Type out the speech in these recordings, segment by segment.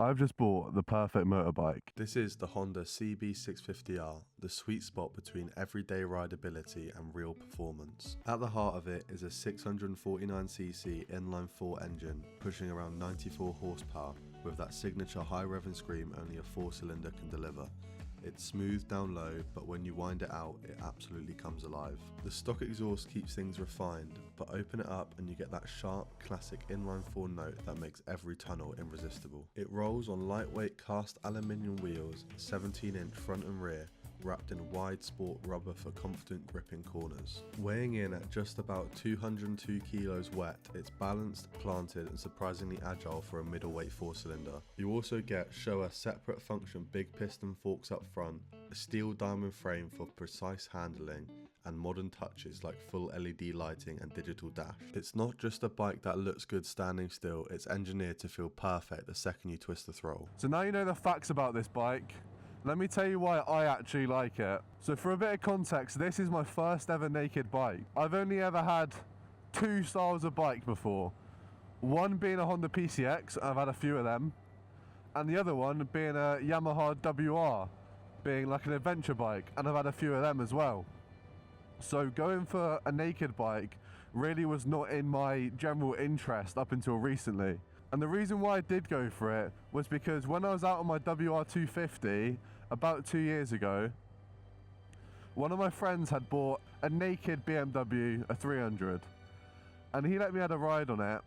I've just bought the perfect motorbike. This is the Honda CB650R, the sweet spot between everyday rideability and real performance. At the heart of it is a 649cc inline-4 engine, pushing around 94 horsepower, with that signature high rev and scream only a 4-cylinder can deliver. It's smooth down low, but when you wind it out, it absolutely comes alive. The stock exhaust keeps things refined, but open it up and you get that sharp, classic inline-4 note that makes every tunnel irresistible. It rolls on lightweight cast aluminium wheels, 17-inch front and rear, wrapped in wide sport rubber for confident gripping corners. Weighing in at just about 202 kilos wet, it's balanced, planted and surprisingly agile for a middleweight 4-cylinder. You also get Showa separate function big piston forks up front, a steel diamond frame for precise handling, and modern touches like full LED lighting and digital dash. It's not just a bike that looks good standing still, it's engineered to feel perfect the second you twist the throttle. So now you know the facts about this bike. Let me tell you why I actually like it. So for a bit of context, this is my first ever naked bike. I've only ever had two styles of bike before. One being a Honda PCX, I've had a few of them. And the other one being a Yamaha WR, being like an adventure bike, and I've had a few of them as well. So going for a naked bike really was not in my general interest up until recently. And the reason why I did go for it was because when I was out on my WR250 about 2 years ago, one of my friends had bought a naked BMW, a 300, and he let me have a ride on it,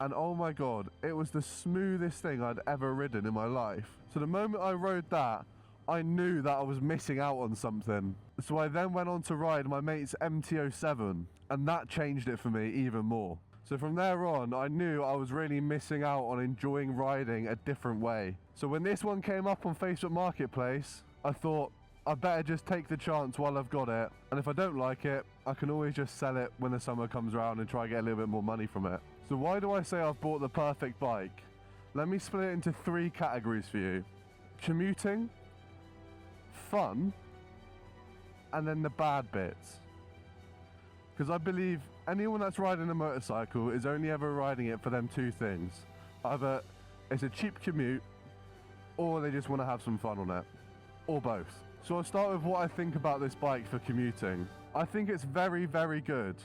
and oh my god, it was the smoothest thing I'd ever ridden in my life. So the moment I rode that, I knew that I was missing out on something. So I then went on to ride my mate's MT-07, and that changed it for me even more. So from there on, I knew I was really missing out on enjoying riding a different way. So when this one came up on Facebook Marketplace, I thought, I better just take the chance while I've got it. And if I don't like it, I can always just sell it when the summer comes around and try and get a little bit more money from it. So why do I say I've bought the perfect bike? Let me split it into three categories for you. Commuting, fun, and then the bad bits. Because I believe anyone that's riding a motorcycle is only ever riding it for them two things. Either it's a cheap commute, or they just want to have some fun on it. Or both. So I'll start with what I think about this bike for commuting. I think it's very, very good.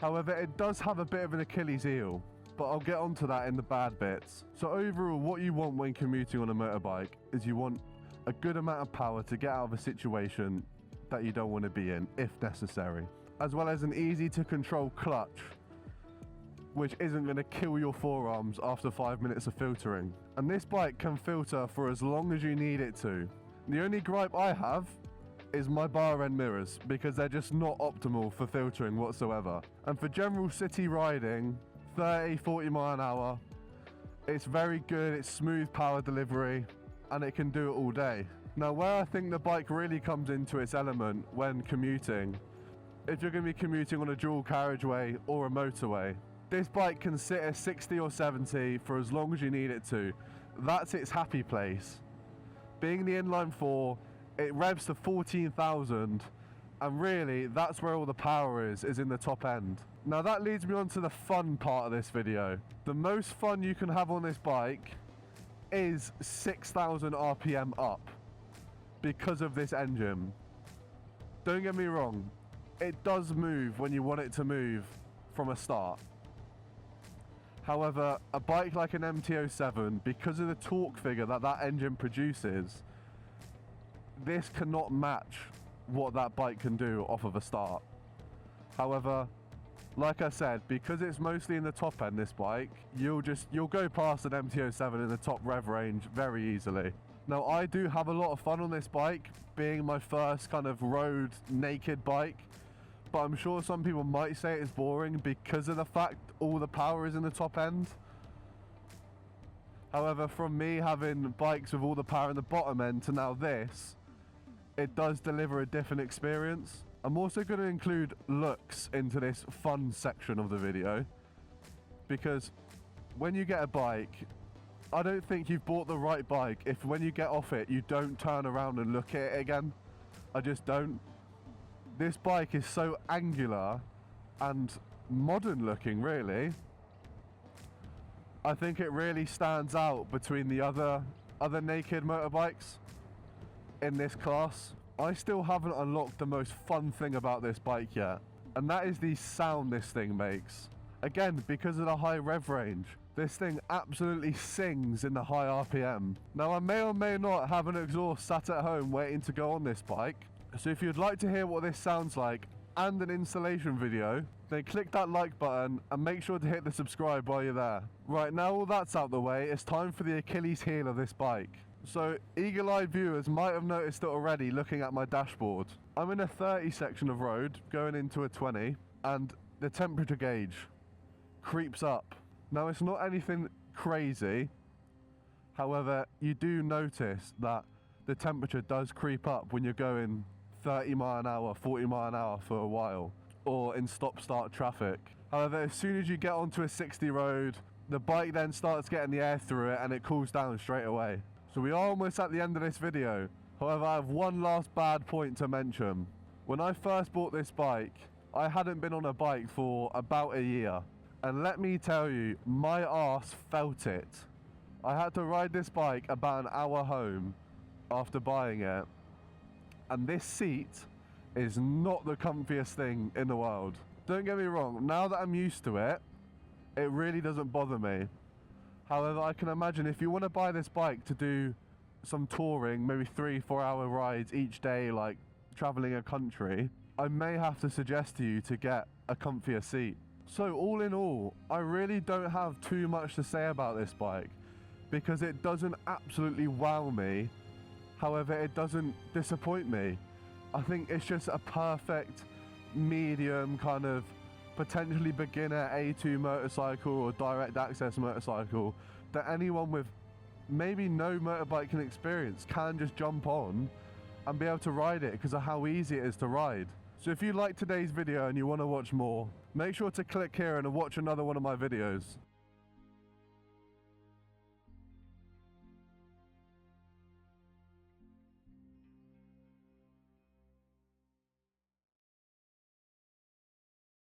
However, it does have a bit of an Achilles heel, but I'll get onto that in the bad bits. So overall, what you want when commuting on a motorbike is you want a good amount of power to get out of a situation that you don't want to be in, if necessary, as well as an easy to control clutch, which isn't going to kill your forearms after 5 minutes of filtering. And this bike can filter for as long as you need it to. The only gripe I have is my bar end mirrors, because they're just not optimal for filtering whatsoever. And for general city riding, 30-40 mile an hour, it's very good, it's smooth power delivery, and it can do it all day. Now where I think the bike really comes into its element when commuting, if you're going to be commuting on a dual carriageway or a motorway, this bike can sit at 60 or 70 for as long as you need it to. That's its happy place. Being the inline 4, it revs to 14,000, and really that's where all the power is in the top end. Now that leads me on to the fun part of this video. The most fun you can have on this bike is 6,000 RPM up because of this engine. Don't get me wrong, it does move when you want it to move from a start. However, a bike like an MT-07, because of the torque figure that that engine produces, this cannot match what that bike can do off of a start. However, like I said, because it's mostly in the top end, this bike, you'll go past an MT-07 in the top rev range very easily. Now I do have a lot of fun on this bike, being my first kind of road naked bike, but I'm sure some people might say it's boring because of the fact all the power is in the top end. However, from me having bikes with all the power in the bottom end to now this, it does deliver a different experience. I'm also going to include looks into this fun section of the video, because when you get a bike, I don't think you've bought the right bike if when you get off it you don't turn around and look at it again. I just don't. This bike is so angular and modern looking, really. I think it really stands out between the other naked motorbikes in this class. I still haven't unlocked the most fun thing about this bike yet, and that is the sound this thing makes. Again, because of the high rev range, this thing absolutely sings in the high RPM. Now, I may or may not have an exhaust sat at home waiting to go on this bike, so if you'd like to hear what this sounds like and an installation video, then click that like button and make sure to hit the subscribe while you're there. Right, now all that's out the way, it's time for the Achilles heel of this bike. So, eagle-eyed viewers might have noticed it already looking at my dashboard. I'm in a 30 section of road, going into a 20, and the temperature gauge creeps up. Now, it's not anything crazy, however, you do notice that the temperature does creep up when you're going 30 mile an hour, 40 mile an hour for a while, or in stop-start traffic. However, as soon as you get onto a 60 road, the bike then starts getting the air through it and it cools down straight away. So we are almost at the end of this video. However, I have one last bad point to mention. When I first bought this bike, I hadn't been on a bike for about a year. And let me tell you, my arse felt it. I had to ride this bike about an hour home after buying it. And this seat is not the comfiest thing in the world. Don't get me wrong, now that I'm used to it, it really doesn't bother me. However, I can imagine if you want to buy this bike to do some touring, maybe 3-4 hour rides each day, like traveling a country, I may have to suggest to you to get a comfier seat. So all in all, I really don't have too much to say about this bike because it doesn't absolutely wow me. However, it doesn't disappoint me. I think it's just a perfect medium kind of potentially beginner A2 motorcycle or direct access motorcycle that anyone with maybe no motorbiking experience can just jump on and be able to ride it because of how easy it is to ride. So if you like today's video and you want to watch more, make sure to click here and watch another one of my videos.